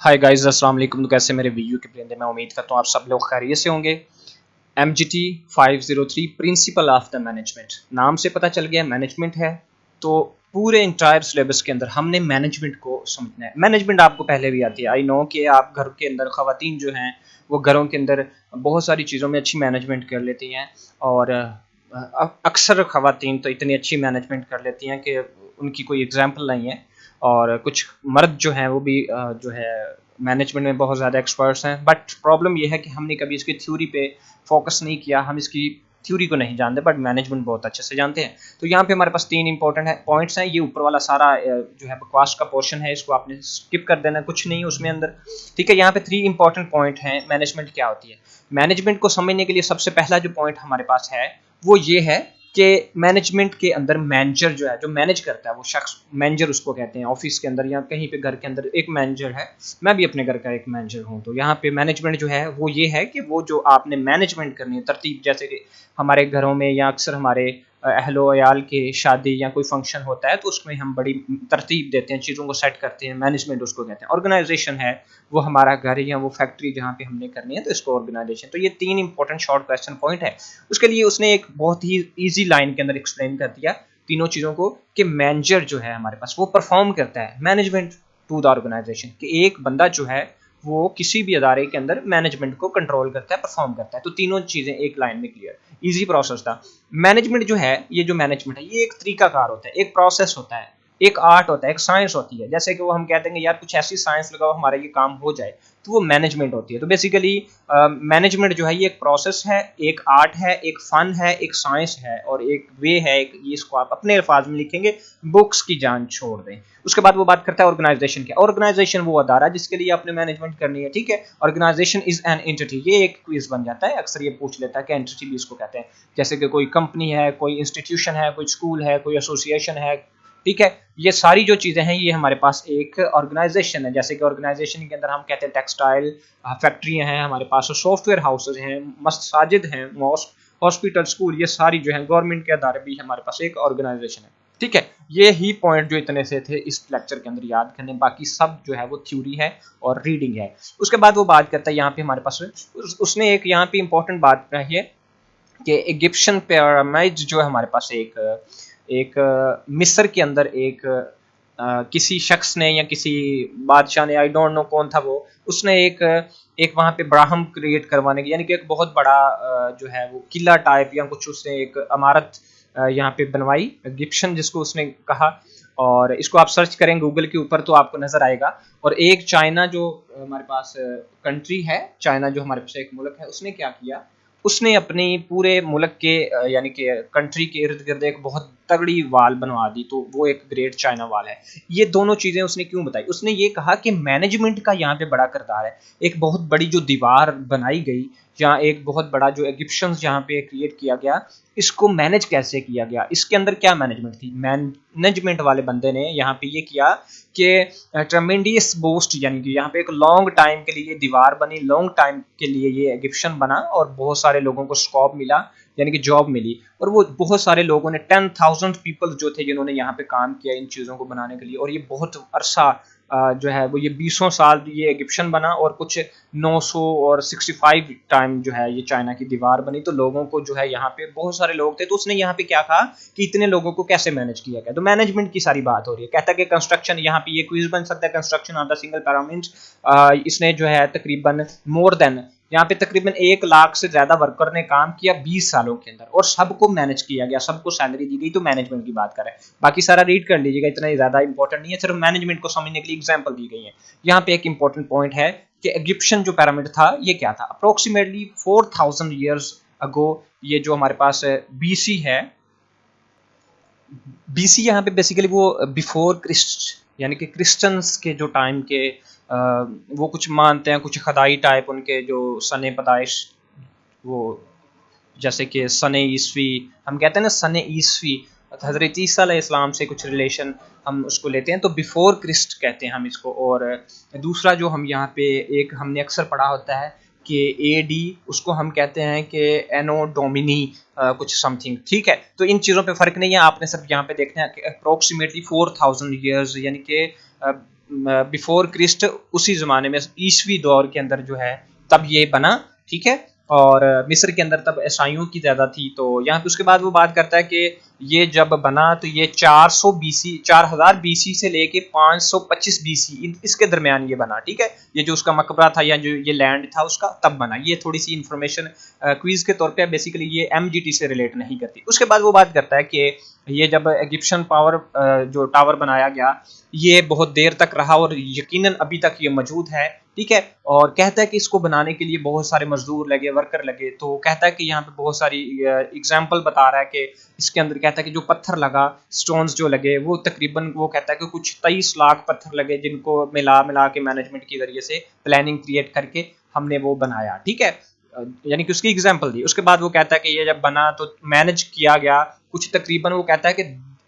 Hi guys, अस्सलाम वालेकुम। तो कैसे मेरे वीडियो के प्रिंदे, मैं उम्मीद करता हूँ आप सब लोग खैरियत से होंगे। MGT 503 principle of the management, नाम से पता चल गया मैनेजमेंट है। तो पूरे इंटायर सिलेबस के अंदर हमने मैनेजमेंट को समझना है। मैनेजमेंट आपको पहले भी आती है, आई नो कि आप घर के अंदर खवातीन जो हैं वो घरों के अंदर बहुत सारी चीज़ों में अच्छी मैनेजमेंट कर लेती हैं। और अक्सर खवातीन तो इतनी अच्छी मैनेजमेंट कर लेती हैं कि उनकी कोई एग्जाम्पल नहीं है। और कुछ मर्द जो हैं वो भी जो है मैनेजमेंट में बहुत ज़्यादा एक्सपर्ट्स हैं। बट प्रॉब्लम ये है कि हमने कभी इसकी थ्योरी पे फोकस नहीं किया, हम इसकी थ्योरी को नहीं जानते बट मैनेजमेंट बहुत अच्छे से जानते हैं। तो यहाँ पे हमारे पास तीन इंपॉर्टेंट पॉइंट्स हैं। ये ऊपर वाला सारा जो है बकवास का पोर्शन है, इसको आपने स्किप कर देना, कुछ नहीं उसमें अंदर। ठीक है, यहाँ पे 3 इंपॉर्टेंट पॉइंट हैं मैनेजमेंट क्या होती है। मैनेजमेंट को समझने के लिए सबसे पहला जो पॉइंट हमारे पास है वो ये है कि मैनेजमेंट के अंदर मैनेजर जो है, जो मैनेज करता है वो शख्स, मैनेजर उसको कहते हैं। ऑफिस के अंदर या कहीं पे घर के अंदर एक मैनेजर है। मैं भी अपने घर का एक मैनेजर हूँ। तो यहाँ पे मैनेजमेंट जो है वो ये है कि वो जो आपने मैनेजमेंट करनी है, तरतीब, जैसे कि हमारे घरों में या अक्सर हमारे अहलो अयाल के शादी या कोई फंक्शन होता है तो उसमें हम बड़ी तरतीब देते हैं, चीज़ों को सेट करते हैं। मैनेजमेंट उसको कहते हैं। ऑर्गेनाइजेशन है वो हमारा घर या वो फैक्ट्री जहाँ पे हमने करनी है, तो इसको ऑर्गेनाइजेशन। तो ये 3 इंपॉर्टेंट शॉर्ट क्वेश्चन पॉइंट है। उसके लिए उसने एक बहुत ही ईजी लाइन के अंदर एक्सप्लेन कर दिया तीनों चीज़ों को कि मैनेजर जो है हमारे पास वो परफॉर्म करता है मैनेजमेंट टू द ऑर्गेनाइजेशन। कि एक बंदा जो है वो किसी भी अदारे के अंदर मैनेजमेंट को कंट्रोल करता है, परफॉर्म करता है। तो तीनों चीज़ें एक लाइन में क्लियर, इजी प्रोसेस था। मैनेजमेंट जो है, ये जो मैनेजमेंट है ये एक तरीकाकार होता है, एक प्रोसेस होता है, एक आर्ट होता है, एक साइंस होती है। जैसे कि वो हम कहते हैं यार कुछ ऐसी साइंस लगाओ हमारा ये काम हो जाए, तो वो मैनेजमेंट होती है। तो बेसिकली मैनेजमेंट जो है ये एक प्रोसेस है, एक आर्ट है, एक फन है, एक साइंस है और एक वे है। एक ये, इसको आप अपने अल्फाज में लिखेंगे, बुक्स की जान छोड़ दें। उसके बाद वो बात करता है ऑर्गेनाइजेशन की। ऑर्गेनाइजेशन वो अदारा जिसके लिए आपने मैनेजमेंट करनी है। ठीक है, ऑर्गेनाइजेशन इज एन एंटिटी। ये एक क्विज बन जाता है, अक्सर ये पूछ लेता है कि एंटिटी भी इसको कहते हैं। जैसे कि कोई कंपनी है, कोई इंस्टीट्यूशन है, कोई स्कूल है, कोई एसोसिएशन है। ठीक है, ये सारी जो चीज़ें हैं ये हमारे पास एक ऑर्गेनाइजेशन है। जैसे कि ऑर्गेनाइजेशन के अंदर हम कहते हैं टेक्सटाइल फैक्ट्रियाँ हैं, हमारे पास सॉफ्टवेयर हाउसेज हैं, मसाजिद हैं, मॉस्क, हॉस्पिटल, स्कूल, ये सारी जो है गवर्नमेंट के अदारे भी हमारे पास एक ऑर्गेनाइजेशन है। ठीक है, ये ही पॉइंट जो इतने से थे इस लेक्चर के अंदर याद करने, बाकी सब जो है वो थ्योरी है और रीडिंग है। उसके बाद वो बात करता है यहाँ पे हमारे पास उसने एक यहाँ पे इंपॉर्टेंट बात कही है कि इजिप्शियन पिरामिड जो है हमारे पास एक एक मिस्र के अंदर एक किसी शख्स ने या किसी बादशाह ने, आई डोंट नो कौन था वो, उसने एक एक वहाँ पे ब्राह्म क्रिएट करवाने की, यानी कि एक बहुत बड़ा जो है वो किला टाइप या कुछ उसने एक इमारत यहाँ पे बनवाई, इजिप्शियन जिसको उसने कहा। और इसको आप सर्च करें गूगल के ऊपर तो आपको नजर आएगा। और एक चाइना जो हमारे पास कंट्री है, चाइना जो हमारे पास एक मुल्क है, उसने क्या किया, उसने अपनी पूरे मुल्क के यानी कि कंट्री के इर्द गिर्द एक बहुत तगड़ी वाल बनवा दी। तो वो एक ग्रेट चाइना वाल है। ये दोनों चीज़ें उसने क्यों बताई, उसने ये कहा कि मैनेजमेंट का यहाँ पे बड़ा किरदार है। एक बहुत बड़ी जो दीवार बनाई गई, या एक बहुत बड़ा जो इजिप्शियंस जहाँ पे क्रिएट किया गया, इसको मैनेज कैसे किया गया, इसके अंदर क्या मैनेजमेंट थी। मैनेजमेंट वाले बंदे ने यहाँ पे ये किया कि ट्रमेंडियस बूस्ट, यानी कि यहाँ पे एक लॉन्ग टाइम के लिए दीवार बनी, लॉन्ग टाइम के लिए ये इजिप्शियन बना और बहुत सारे लोगों को स्कोप मिला, यानी कि जॉब मिली। और वो बहुत सारे लोगों ने 10,000 पीपल जो थे जिन्होंने यहाँ पे काम किया इन चीज़ों को बनाने के लिए। और ये बहुत अरसा जो है वो ये 20 साल ये इजिप्शियन बना और कुछ 900 और 65 टाइम जो है ये चाइना की दीवार बनी। तो लोगों को जो है यहाँ पे बहुत सारे लोग थे, तो उसने यहाँ पे क्या कहा कि इतने लोगों को कैसे मैनेज किया गया। तो मैनेजमेंट की सारी बात हो रही है। कहता है कि कंस्ट्रक्शन, यहाँ पे ये क्विज बन सकता है, construction of the single pyramid. इसने जो है तकरीबन मोर देन, यहाँ पे तकरीबन 1 लाख से ज्यादा वर्कर ने काम किया 20 सालों के अंदर, और सबको मैनेज किया गया, सबको सैलरी दी गई। तो मैनेजमेंट की बात करें, बाकी सारा रीड कर लीजिएगा, इतना ज्यादा इंपॉर्टेंट नहीं है, सिर्फ मैनेजमेंट को समझने के लिए एग्जाम्पल दी गई है। यहाँ पे एक इंपॉर्टेंट पॉइंट है कि इजिप्शियन जो पिरामिड था ये क्या था। अप्रोक्सीमेटली 4000 ईयर्स अगो, ये जो हमारे पास बीसी है, बीसी यहाँ पे बेसिकली वो बिफोर क्रिस्ट, यानी कि क्रिश्चियंस के जो टाइम के वो कुछ मानते हैं, कुछ खदाई टाइप उनके जो सने पैदाइश, वो जैसे कि सने ईसवी, हम कहते हैं ना सने ईसवी, हजरत ईसा अलैहिस्सलाम से कुछ रिलेशन हम उसको लेते हैं, तो बिफोर क्रिस्ट कहते हैं हम इसको। और दूसरा जो हम यहाँ पे एक हमने अक्सर पढ़ा होता है कि एडी, उसको हम कहते हैं कि एनो डोमिनी कुछ समथिंग। ठीक है, तो इन चीज़ों पे फ़र्क नहीं है, आपने सिर्फ यहाँ पे देखना है कि अप्रोक्सीमेटली 4000 ईयर्स, यानी कि बिफोर क्रिस्ट, उसी ज़माने में ईसवी दौर के अंदर जो है तब ये बना, ठीक है। और मिस्र के अंदर तब ईसाइयों की ज़्यादा थी। तो यहाँ पे उसके बाद वो बात करता है कि ये जब बना तो ये 400 बीसी 4000 बीसी से लेके 525 बीसी इसके दरमियान ये बना, ठीक है। ये जो उसका मकबरा था या जो ये लैंड था उसका तब बना। ये थोड़ी सी इंफॉर्मेशन क्विज के तौर पे, बेसिकली ये एमजीटी से रिलेट नहीं करती। उसके बाद वो बात करता है कि ये जब इजिप्शियन जो टावर बनाया गया ये बहुत देर तक रहा और यकीनन अभी तक ये मौजूद है, ठीक है। और कहता है कि इसको बनाने के लिए बहुत सारे मजदूर लगे, वर्कर लगे। तो कहता है कि यहाँ पे बहुत सारी एग्जाम्पल बता रहा है कि इसके अंदर कहता है कि जो पत्थर लगा, स्टोन्स जो लगे, वो तकरीबन वो कहता है कि कुछ 23 लाख पत्थर लगे, जिनको मिला मिला के मैनेजमेंट के जरिए से प्लानिंग क्रिएट करके हमने वो बनाया, ठीक है। यानी कि उसकी एग्जाम्पल दी। उसके बाद वो कहता है कि ये जब बना तो मैनेज किया गया कुछ तकरीबन, वो कहता है कि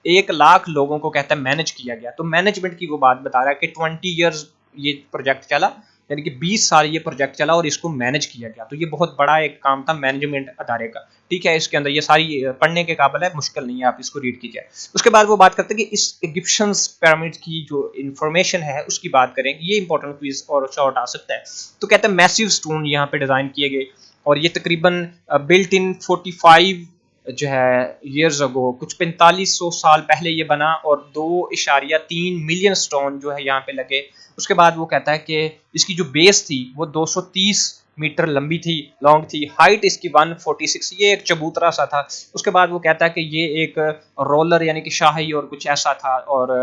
1 लाख लोगों को कहता है मैनेज किया गया। तो मैनेजमेंट की वो बात बता रहा है कि 20 ईयर्स ये प्रोजेक्ट चला, यानी कि 20 साल ये प्रोजेक्ट चला और इसको मैनेज किया गया। तो ये बहुत बड़ा एक काम था मैनेजमेंट अदारे का, ठीक है। इसके अंदर ये सारी पढ़ने के काबिल है, मुश्किल नहीं है, आप इसको रीड कीजिए। उसके बाद वो बात करते हैं कि इस इजिप्शियन पिरामिड की जो इंफॉर्मेशन है उसकी बात करें, ये इंपॉर्टेंट क्विज और शॉर्ट आ सकता है। तो कहते हैं मैसिव स्टोन यहाँ पे डिजाइन किए गए और ये तकरीबन बिल्ट इन 45 जो है ईयर्स अगो, कुछ 4500 साल पहले ये बना और 2.3 मिलियन स्टोन जो है यहाँ पे लगे। उसके बाद वो कहता है कि इसकी जो बेस थी वो 230 मीटर लंबी थी, लॉन्ग थी, हाइट इसकी 146, ये एक चबूतरा सा था। उसके बाद वो कहता है कि ये एक रोलर यानी कि शाही और कुछ ऐसा था और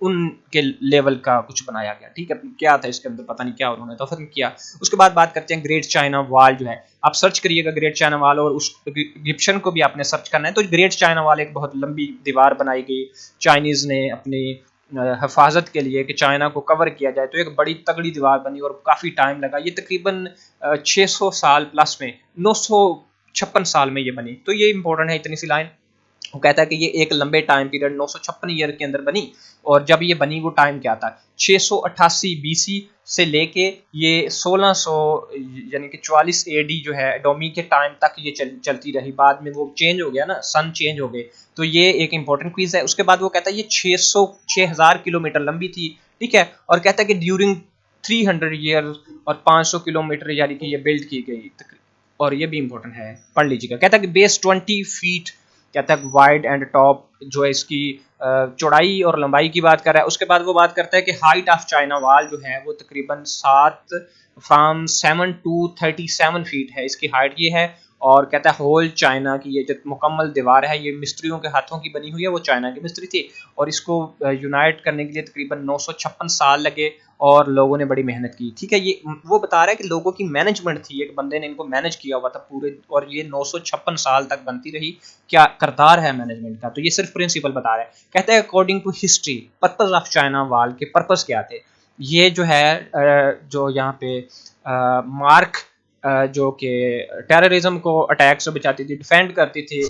उनके लेवल का कुछ बनाया गया, ठीक है। क्या था इसके अंदर पता नहीं क्या उन्होंने तो फिर किया। उसके बाद बात करते हैं ग्रेट चाइना वॉल जो है, आप सर्च करिएगा ग्रेट चाइना वॉल और उस इजिप्शियन को भी आपने सर्च करना है। तो ग्रेट चाइना वॉल एक बहुत लंबी दीवार बनाई गई चाइनीज ने अपनी हिफाजत के लिए कि चाइना को कवर किया जाए। तो एक बड़ी तगड़ी दीवार बनी और काफ़ी टाइम लगा। ये तकरीबन 600 साल प्लस में 956 साल में ये बनी। तो ये इंपॉर्टेंट है इतनी सी लाइन। वो कहता है कि ये एक लंबे टाइम पीरियड 956 ईयर के अंदर बनी और जब ये बनी वो टाइम क्या था 688 बीसी से लेके ये 1600 यानी कि 44 एडी जो है डोमी के टाइम तक ये चलती रही। बाद में वो चेंज हो गया ना, सन चेंज हो गए। तो ये एक इंपॉर्टेंट क्विज है। उसके बाद वो कहता है ये 6000 किलोमीटर लंबी थी, ठीक है। और कहता है कि ड्यूरिंग 300 ईयर और 500 किलोमीटर यानी कि ये बिल्ड की गई। और ये भी इंपॉर्टेंट है, पढ़ लीजिएगा। कहता है कि बेस 20 फीट कहता है वाइड एंड टॉप जो है इसकी चौड़ाई और लंबाई की बात कर रहा है। उसके बाद वो बात करता है कि हाइट ऑफ चाइना वॉल जो है वो तकरीबन 7 to 37 फीट है, इसकी हाइट ये है। और कहता है होल चाइना की ये जो मुकम्मल दीवार है ये मिस्त्रियों के हाथों की बनी हुई है, वो चाइना के मिस्त्री थे और इसको यूनाइट करने के लिए तकरीबन 956 साल लगे और लोगों ने बड़ी मेहनत की, ठीक है। ये वो बता रहा है कि लोगों की मैनेजमेंट थी, एक बंदे ने इनको मैनेज किया हुआ था पूरे, और ये 956 साल तक बनती रही। क्या करदार है मैनेजमेंट का। तो ये सिर्फ प्रिंसिपल बता रहा है। कहता है according to history purpose of China wall के पर्पस क्या थे। ये जो है जो यहाँ पे मार्क जो कि टेररिज्म को अटैक से बचाती थी, डिफेंड करती थी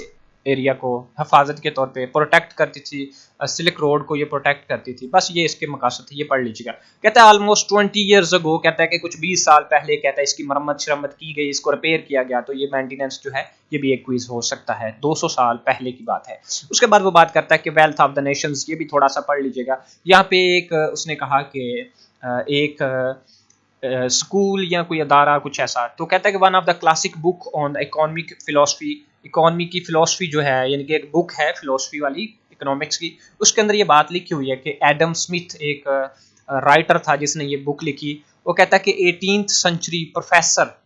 एरिया को, हिफाजत के तौर पे प्रोटेक्ट करती थी, सिल्क रोड को ये प्रोटेक्ट करती थी। बस ये इसके मकासद थे, ये पढ़ लीजिएगा। कहता है ऑलमोस्ट 20 ईयर्स अगो, कहता है कि कुछ 20 साल पहले कहता है इसकी मरम्मत शरम्मत की गई, इसको रिपेयर किया गया। तो ये मेंटेनेंस जो है ये भी एक क्विज हो सकता है, 200 साल पहले की बात है। उसके बाद वो बात करता है कि वेल्थ ऑफ द नेशंस, ये भी थोड़ा सा पढ़ लीजिएगा। यहाँ पे एक उसने कहा कि एक स्कूल या कोई अदारा कुछ ऐसा। तो कहता है कि one of the classic book on economic philosophy, economy की फिलोसफी जो है यानी कि एक बुक है फिलोसफी वाली इकोनॉमिक्स की, उसके अंदर ये बात लिखी हुई है कि एडम स्मिथ एक राइटर था जिसने ये बुक लिखी। वो कहता है कि 18th सेंचुरी प्रोफेसर,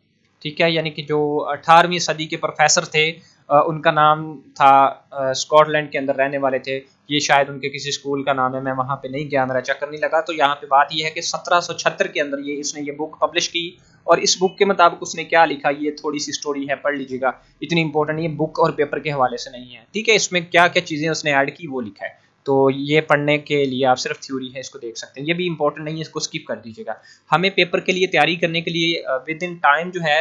ठीक है, यानी कि जो 18वीं सदी के प्रोफेसर थे, उनका नाम था, स्कॉटलैंड के अंदर रहने वाले थे। ये शायद उनके किसी स्कूल का नाम है, मैं वहाँ पे नहीं गया, मेरा चक्कर नहीं लगा। तो यहाँ पे बात ये है कि 1776 के अंदर इसने ये बुक पब्लिश की और इस बुक के मुताबिक उसने क्या लिखा, ये थोड़ी सी स्टोरी है, पढ़ लीजिएगा। इतनी इंपॉर्टेंट ये बुक और पेपर के हवाले से नहीं है, ठीक है। इसमें क्या क्या चीज़ें उसने ऐड की वो लिखा है। तो ये पढ़ने के लिए आप सिर्फ थ्योरी है, इसको देख सकते हैं। ये भी इंपॉर्टेंट नहीं है, इसको स्किप कर दीजिएगा। हमें पेपर के लिए तैयारी करने के लिए विद इन टाइम जो है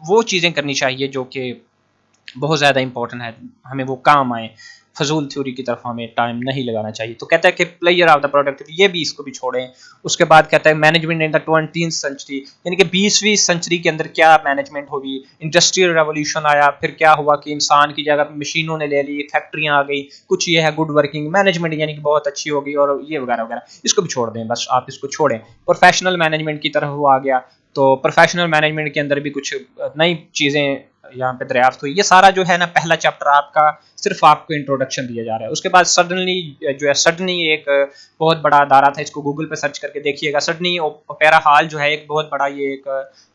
वो चीज़ें करनी चाहिए जो कि बहुत ज़्यादा इंपॉर्टेंट है, हमें वो काम आए। फजूल थ्योरी की तरफ हमें टाइम नहीं लगाना चाहिए। तो कहता है कि प्लेयर ऑफ द प्रोडक्ट, ये भी इसको भी छोड़ें। उसके बाद कहता है management in the 20th century, यानी कि 20वीं सेंचुरी के अंदर क्या मैनेजमेंट होगी। इंडस्ट्रियल रेवोल्यूशन आया, फिर क्या हुआ कि इंसान की जगह मशीनों ने ले ली, फैक्ट्रियाँ आ गई, कुछ ये है गुड वर्किंग मैनेजमेंट यानी कि बहुत अच्छी होगी, और ये वगैरह वगैरह। इसको भी छोड़ दें, बस आप इसको छोड़ें। प्रोफेशनल मैनेजमेंट की तरफ वो आ गया, तो प्रोफेशनल मैनेजमेंट के अंदर भी कुछ नई चीज़ें यहाँ पे दरियाफ्त हुई। ये सारा जो है ना पहला चैप्टर आपका सिर्फ आपको इंट्रोडक्शन दिया जा रहा है। उसके बाद सडनली जो है, सडनली एक बहुत बड़ा अदारा था, इसको गूगल पे सर्च करके देखिएगा। सडनली ओपेरा हॉल जो है एक बहुत बड़ा, ये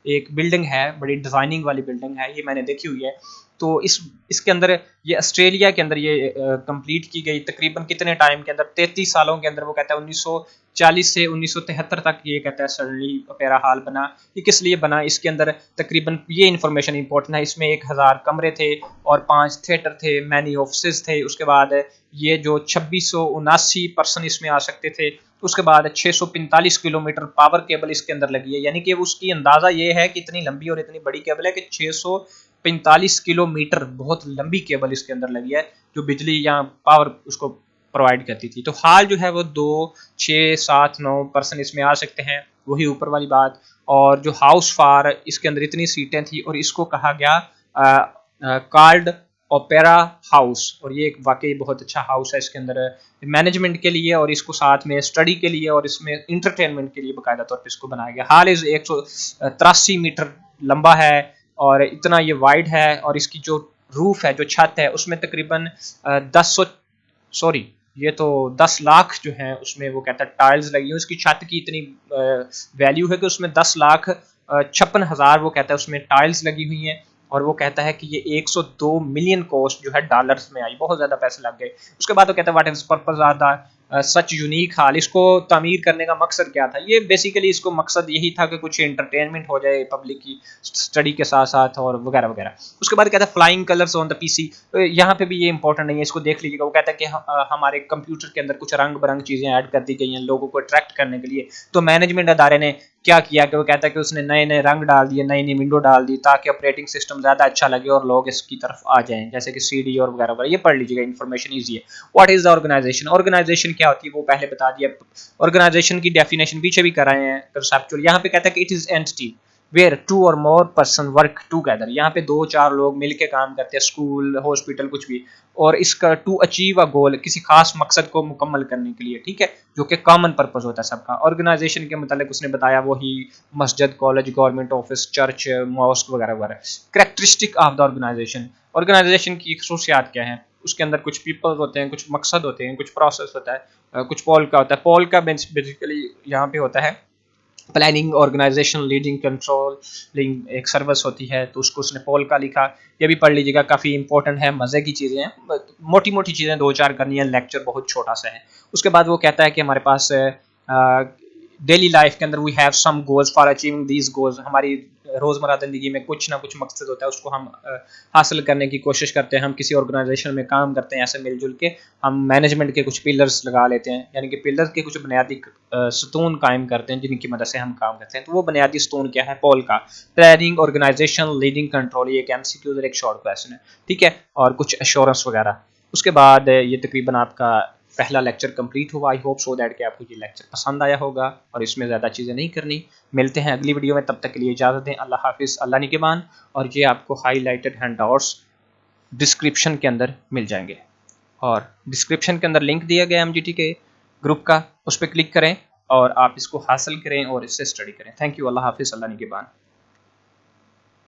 एक बिल्डिंग है, बड़ी डिज़ाइनिंग वाली बिल्डिंग है, ये मैंने देखी हुई है। तो इसके अंदर, ये ऑस्ट्रेलिया के अंदर ये कंप्लीट की गई तकरीबन कितने टाइम के अंदर, 33 सालों के अंदर। वो कहता है 1940 से 1973 तक ये कहता है सडनली ओपेरा हॉल बना। ये किस लिए बना, इसके अंदर तकरीबन ये इन्फॉर्मेशन इंपॉर्टेंट है, इसमें 1000 कमरे थे और 5 थिएटर थे, मैनी ऑफिस थे। उसके बाद ये जो 2679 पर्सन इसमें आ सकते थे। उसके बाद 645 किलोमीटर पावर केबल इसके अंदर लगी है, यानी कि उसकी अंदाज़ा ये है कि इतनी लंबी और इतनी बड़ी केबल है कि 645 किलोमीटर बहुत लंबी केबल इसके अंदर लगी है, जो बिजली या पावर उसको प्रोवाइड करती थी। तो हाल जो है वो 2, 6, 7, 9 पर्सन इसमें आ सकते हैं, वही ऊपर वाली बात। और जो हाउस फार, इसके अंदर इतनी सीटें थी, और इसको कहा गया कार्ड ओपेरा हाउस। और ये एक वाकई बहुत अच्छा हाउस है, इसके अंदर मैनेजमेंट के लिए और इसको साथ में स्टडी के लिए और इसमें इंटरटेनमेंट के लिए बाकायदा तौर पर इसको बनाया गया। हाल इज 183 मीटर लंबा है और इतना ये वाइड है, और इसकी जो रूफ है, जो छत है, उसमें तकरीबन 10 लाख जो है उसमें वो कहता है टाइल्स लगी हुई। उसकी छत की इतनी वैल्यू है कि उसमें 10,56,000 वो कहता है उसमें टाइल्स लगी हुई हैं। और वो कहता है कि ये 102 मिलियन कॉस्ट जो है डॉलर्स में आई, बहुत ज़्यादा पैसे लग गए। उसके बाद वो कहता है what is purpose of the such unique hall, इसको तामीर करने का मकसद क्या था। ये बेसिकली इसको मकसद यही था कि कुछ एंटरटेनमेंट हो जाए पब्लिक की स्टडी के साथ साथ और वगैरह वगैरह। उसके बाद कहता है flying colours on the PC, यहाँ पे भी ये इंपॉर्टेंट नहीं है, इसको देख लीजिएगा। वो कहता है कि हमारे कंप्यूटर के अंदर कुछ रंग बिरंग चीज़ें ऐड कर दी गई हैं लोगों को अट्रैक्ट करने के लिए। तो मैनेजमेंट अदारे ने क्या किया कि वो कहता है कि उसने नए नए रंग डाल दिए, नई नई विंडो डाल दी, ताकि ऑपरेटिंग सिस्टम ज़्यादा अच्छा लगे और लोग इसकी तरफ आ जाएं, जैसे कि CD और वगैरह वगैरह। ये पढ़ लीजिएगा, इन्फॉर्मेशन ईजी है। What is the organisation, organisation क्या होती है वो पहले बता दिया। ऑर्गेनाइजेशन की डेफिनेशन पीछे भी कराए हैं कंसेप्चुअल। यहाँ पे कहता है कि it is entity where 2 or more person work together, यहाँ पे 2-4 लोग मिलके काम करते हैं, स्कूल, हॉस्पिटल, कुछ भी, और इसका टू अचीव अ गोल, किसी खास मकसद को मुकम्मल करने के लिए, ठीक है, जो कि कॉमन पर्पस होता है सबका। ऑर्गेनाइजेशन के मतलब उसने बताया वही मस्जिद, college, government office, church, mosque वगैरह वगैरह। Characteristic of the organisation, organisation की खसूसियात क्या है। उसके अंदर कुछ पीपल होते हैं, कुछ मकसद होते हैं, कुछ प्रोसेस होता है, कुछ पॉल का होता है। पॉल का बेसिकली यहाँ पे होता है प्लानिंग, ऑर्गेनाइजेशन, लीडिंग, कंट्रोलिंग, एक सर्विस होती है, तो उसको उसने पॉल का लिखा। ये भी पढ़ लीजिएगा, काफ़ी इंपॉर्टेंट है, मज़े की चीज़ें हैं, मोटी मोटी चीज़ें 2-4 करनी है, लेक्चर बहुत छोटा सा है। उसके बाद वो कहता है कि हमारे पास डेली लाइफ के अंदर we have some goals for achieving these goals, हमारी रोज़मर्रा ज़िंदगी में कुछ ना कुछ मकसद होता है, उसको हम हासिल करने की कोशिश करते हैं। हम किसी ऑर्गेनाइजेशन में काम करते हैं, ऐसे मिलजुल के हम मैनेजमेंट के कुछ पिलर्स लगा लेते हैं, यानी कि पिलर के कुछ बुनियादी सतून कायम करते हैं जिनकी मदद से हम काम करते हैं। तो वो बुनियादी सतून क्या है पॉल का, प्लानिंग, ऑर्गेनाइजेशन, लीडिंग, कंट्रोल। ये एक MCQ एक शॉर्ट क्वेश्चन है, ठीक है, और कुछ एश्योरेंस वगैरह। उसके बाद ये तकरीबन आपका पहला लेक्चर कंप्लीट हुआ। आई होप सो दैट कि आपको ये लेक्चर पसंद आया होगा और इसमें ज़्यादा चीज़ें नहीं करनी। मिलते हैं अगली वीडियो में, तब तक के लिए इजाज़त दें। अल्लाह हाफिज़, अल्लाह निगहबान। और ये आपको हाईलाइटेड हैंडआउट्स डिस्क्रिप्शन के अंदर मिल जाएंगे, और डिस्क्रिप्शन के अंदर लिंक दिया गया MGT के ग्रुप का, उस पर क्लिक करें और आप इसको हासिल करें और इससे स्टडी करें। Thank you. अल्लाह हाफिज़, अल्लाह निगहबान।